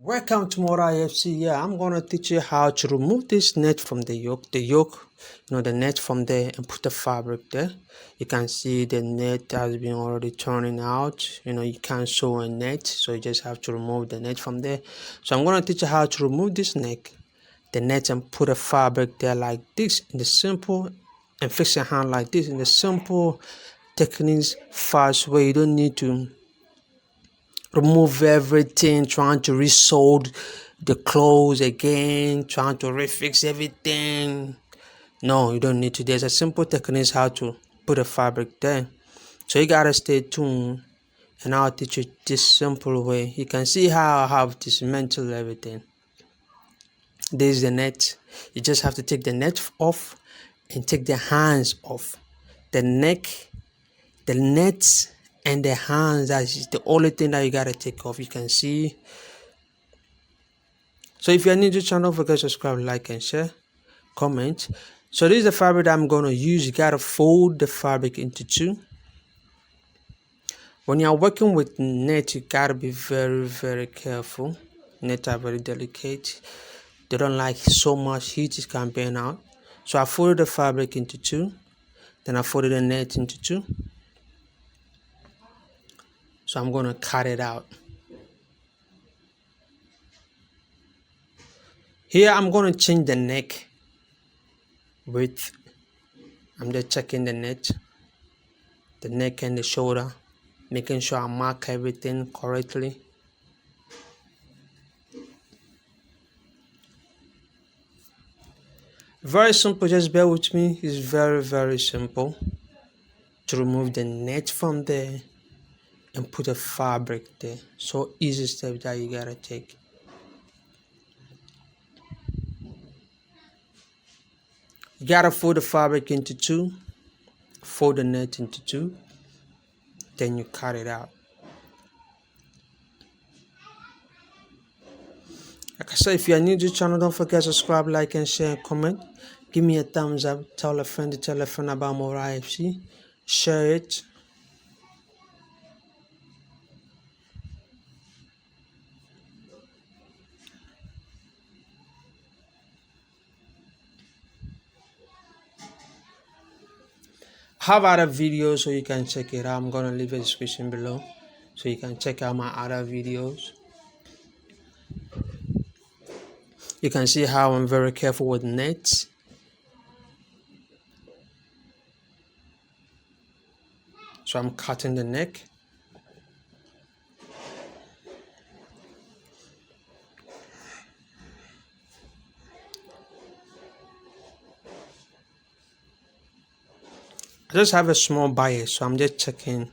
Welcome to more IFC. Yeah, I'm gonna teach you how to remove this net from the yoke. The net from there, and put the fabric there. You can see the net has been already turning out. You can't sew a net, so you just have to remove the net from there. So I'm gonna teach you how to remove this the net, and put a fabric there like this in the simple, and fix your hand like this in the simple techniques, fast way. You don't need to remove everything, trying to resew the clothes again, trying to refix everything. No, you don't need to. There's a simple technique how to put a fabric there. So you gotta stay tuned, and I'll teach you this simple way. You can see how I have dismantled everything. This is the net. You just have to take the net off and take the hands off. The neck, the net, and the hands, that is the only thing that you gotta take off. You can see. So if you're new to the channel, don't forget to subscribe, like, and share, comment. So this is the fabric that I'm gonna use. You gotta fold the fabric into two. When you're working with net, you gotta be very, very careful. Net are very delicate. They don't like so much heat, it can burn out. So I folded the fabric into two. Then I folded the net into two. So I'm going to cut it out. Here I'm going to change the neck width. I'm just checking the neck and the shoulder, making sure I mark everything correctly. Very simple, just bear with me. It's very, very simple to remove the net from there and put a fabric there. So easy step that you gotta take. You gotta fold the fabric into two, fold the net into two, then you cut it out. Like I said, if you are new to the channel, don't forget to subscribe, like, and share, and comment. Give me a thumbs up, tell a friend about more IFC, share it. I have other videos, so you can check it out. I'm gonna leave a description below so you can check out my other videos. You can see how I'm very careful with nets. So I'm cutting the neck. I just have a small bias, so I'm just checking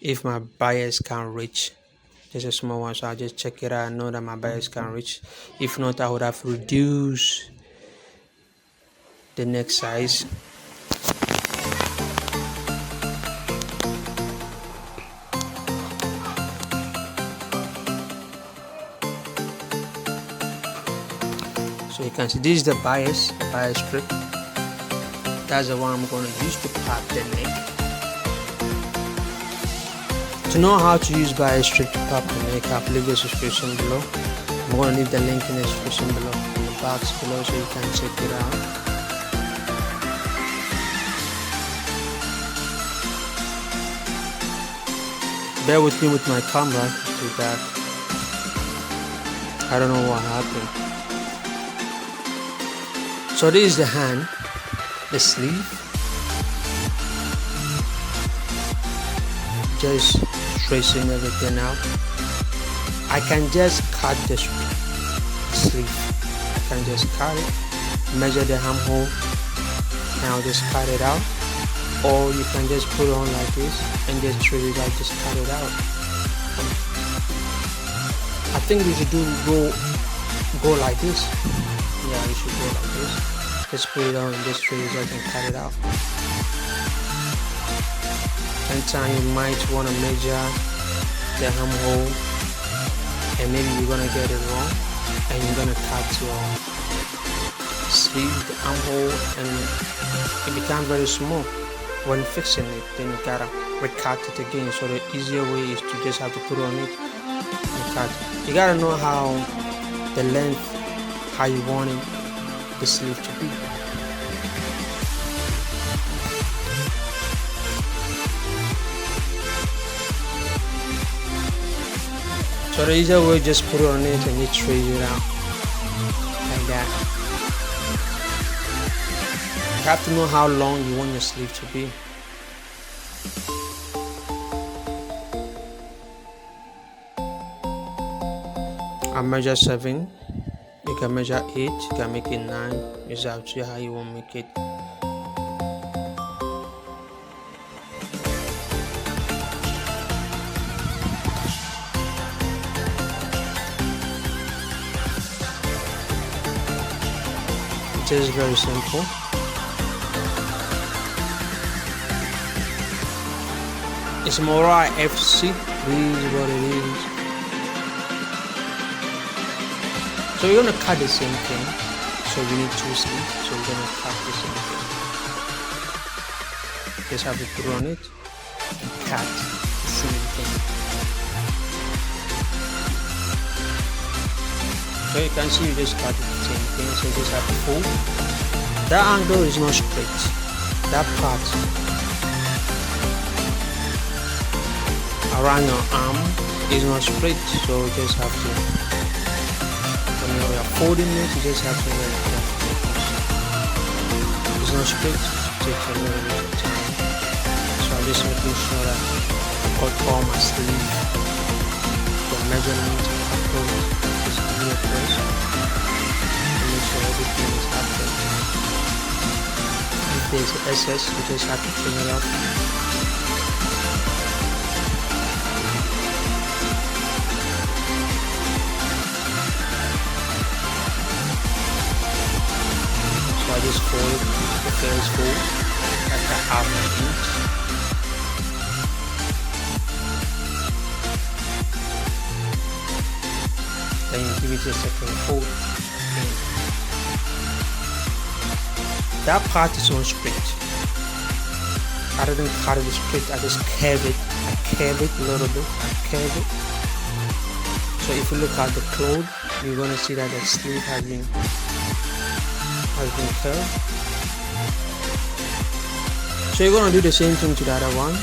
if my bias can reach. Just a small one, so I'll just check it out and know that my bias can reach. If not, I would have reduced the neck size. So you can see this is the bias strip. That's the one I'm going to use to part the neck. To know how to use bias strip to part the neck, I'll leave the description below. I'm going to leave the link in the description below, in the box below, so you can check it out. Bear with me with my camera, it's too dark. I don't know what happened. So this is the hand, the sleeve. Just tracing everything out. I can just cut the sleeve. I can just cut it, measure the armhole, and I'll just cut it out. Or you can just put it on like this and just trace it out, just cut it out. I think you should go like this. Yeah, you should go like this. Just put it on and just trace it out and cut it out. Sometimes you might want to measure the armhole, and maybe you're gonna get it wrong, and you're gonna cut your sleeve, the armhole, and it becomes very small. When fixing it, then you gotta recut it again. So the easier way is to just have to put on it and cut. You gotta know how the length, how you want it, the sleeve to be. So the easier way, just put it on it and you trace it out like that. You have to know how long you want your sleeve to be. I measure 7. You can measure 8. You can make it 9. It's up to you how you want to make it. It is very simple. It's Mora FC. This is what it is. So we're gonna cut the same thing. So we need 2 sleeves. So we're gonna cut the same thing. Just have to put on it and cut the same thing. So you can see you just cut the same thing. So you just have to fold. That angle is not straight. That part around your arm is not straight. So you just have to, when you are folding it, you just have to be very careful. It's not straight. It takes a little bit of time. So I'm just making sure that I cut all my sleeve. The measurement approach. First, and make sure everything is happening. If there's excess, you just have to trim it off. So I just fold the first fold like a half an inch. Then you give it a second fold. That part is not straight. I didn't cut it straight, I just curve it. I curve it a little bit. I curve it. So if you look at the cloth, you're gonna see that the sleeve has been curved. So you're gonna do the same thing to the other one.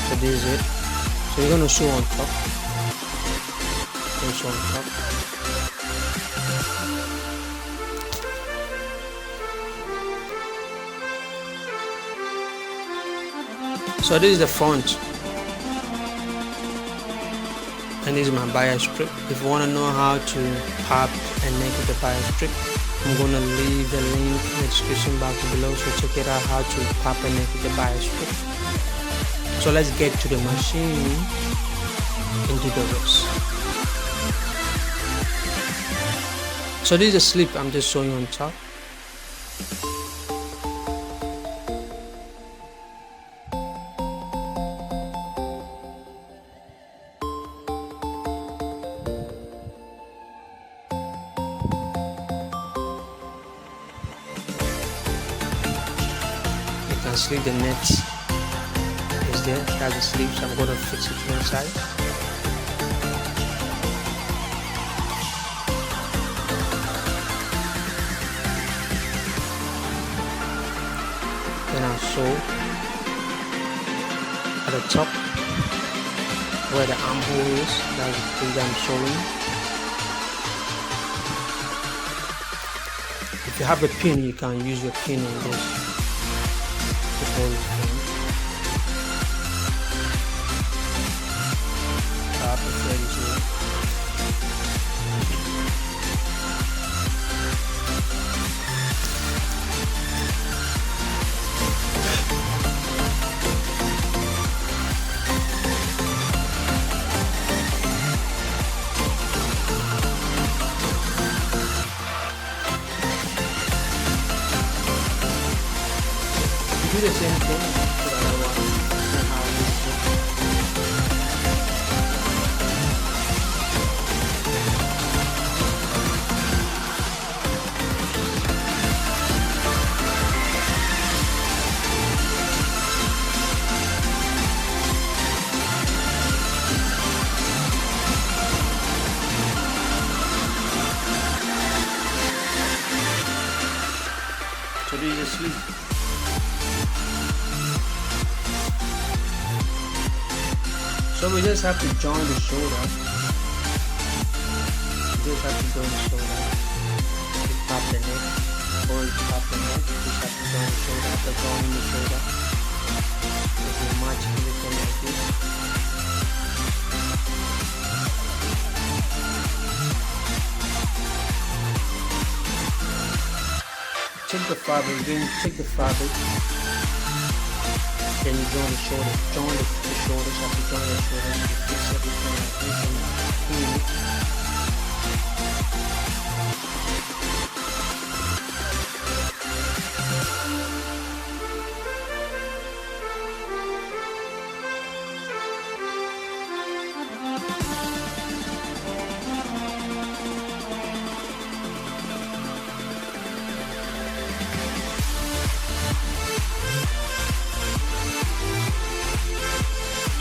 So this is it. So you're gonna sew on top. On top. So this is the front, and this is my bias strip. If you want to know how to pop and make the bias strip, I'm gonna leave the link in the description box below, so check it out how to pop and make the bias strip. So let's get to the machine and do the rest. So this is a slip I'm just sewing on top. You can see the net is there. That's the sleeve, so I'm going to fix it inside. Then I'll sew at the top where the armhole is. That's the thing that I'm sewing. If you have a pin, you can use your pin on this to hold it down. I prefer this way. Do the same thing to the other one. is the sleeve. So we just have to join the shoulder. We just have to join the shoulder. We pop the neck, or pop the neck. We just have to join the shoulder. After joining the shoulder, we match everything like this. Check the fabric, then check the fabric. Then you join the shoulder. Join the shoulders. Have to join the shoulders. You fix everything like this and clean it.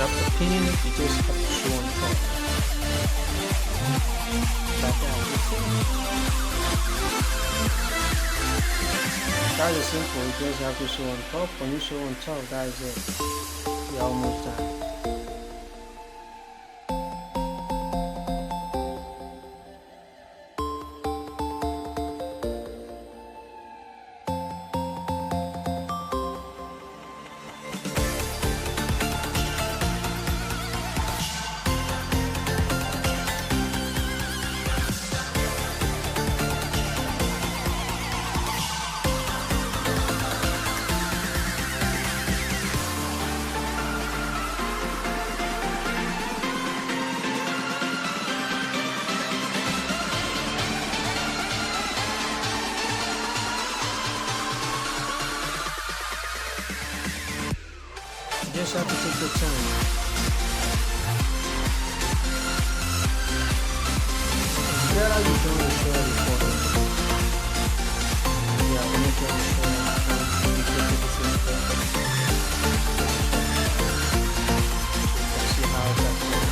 After pinning it, you just have to sew on top. Like that. That is simple. You just have to sew on top. When you sew on top, that is it. You're almost done. You just have to take your time. Where are you doing the show before? Yeah, when you join the show, you take it the same thing. You can see how that's going.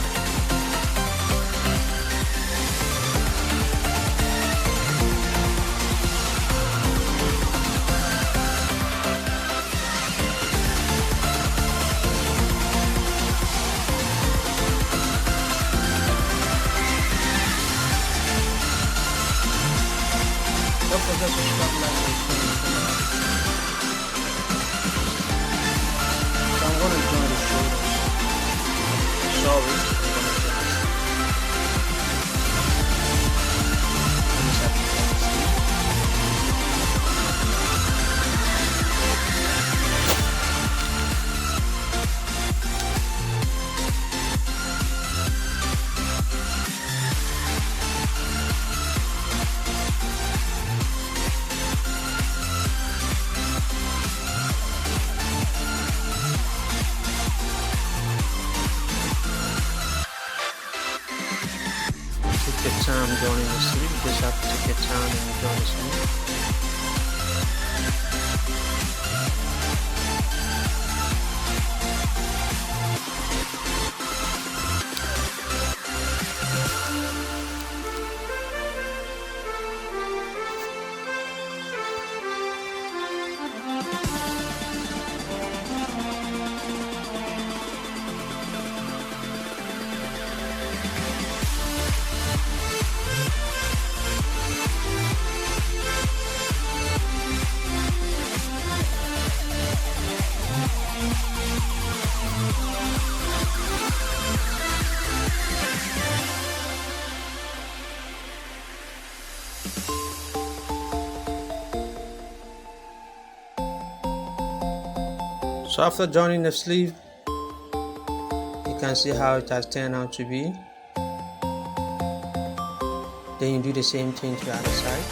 Don't forget to subscribe, like, and share. So I'm gonna join the shoulders. Sorry, I'm gonna join this. I just have to join the sleeve. Take your time joining the sleeve. You just have to take your time and join the sleeve. So after joining the sleeve, you can see how it has turned out to be. Then you do the same thing to the other side.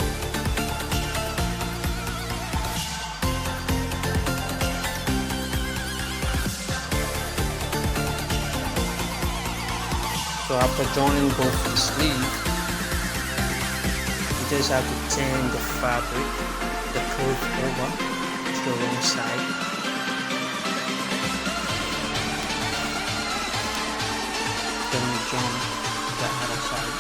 So after joining both the sleeve, you just have to turn the fabric, the cloth over to the wrong side. Then you join the other side.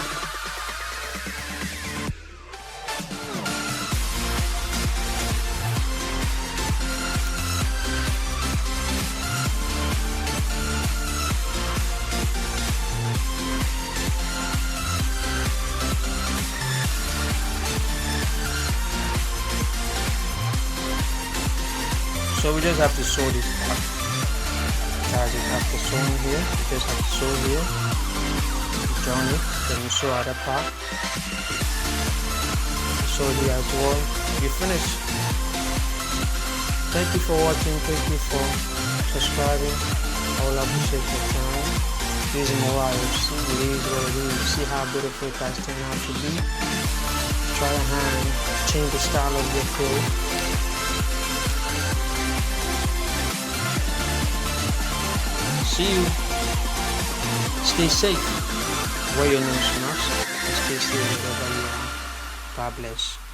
So we just have to sew this part. Guys, after sewing here, you just have to sew here, join it, then you sew other part, sew here as well. You finish. Thank you for watching, thank you for subscribing. I will appreciate your time. This is more IFC, it is what it is. You see how beautiful it has turned out to be. Try your hand, change the style of your clothes. See you. Stay safe. Wear your nose mask and stay safe wherever you are. God bless.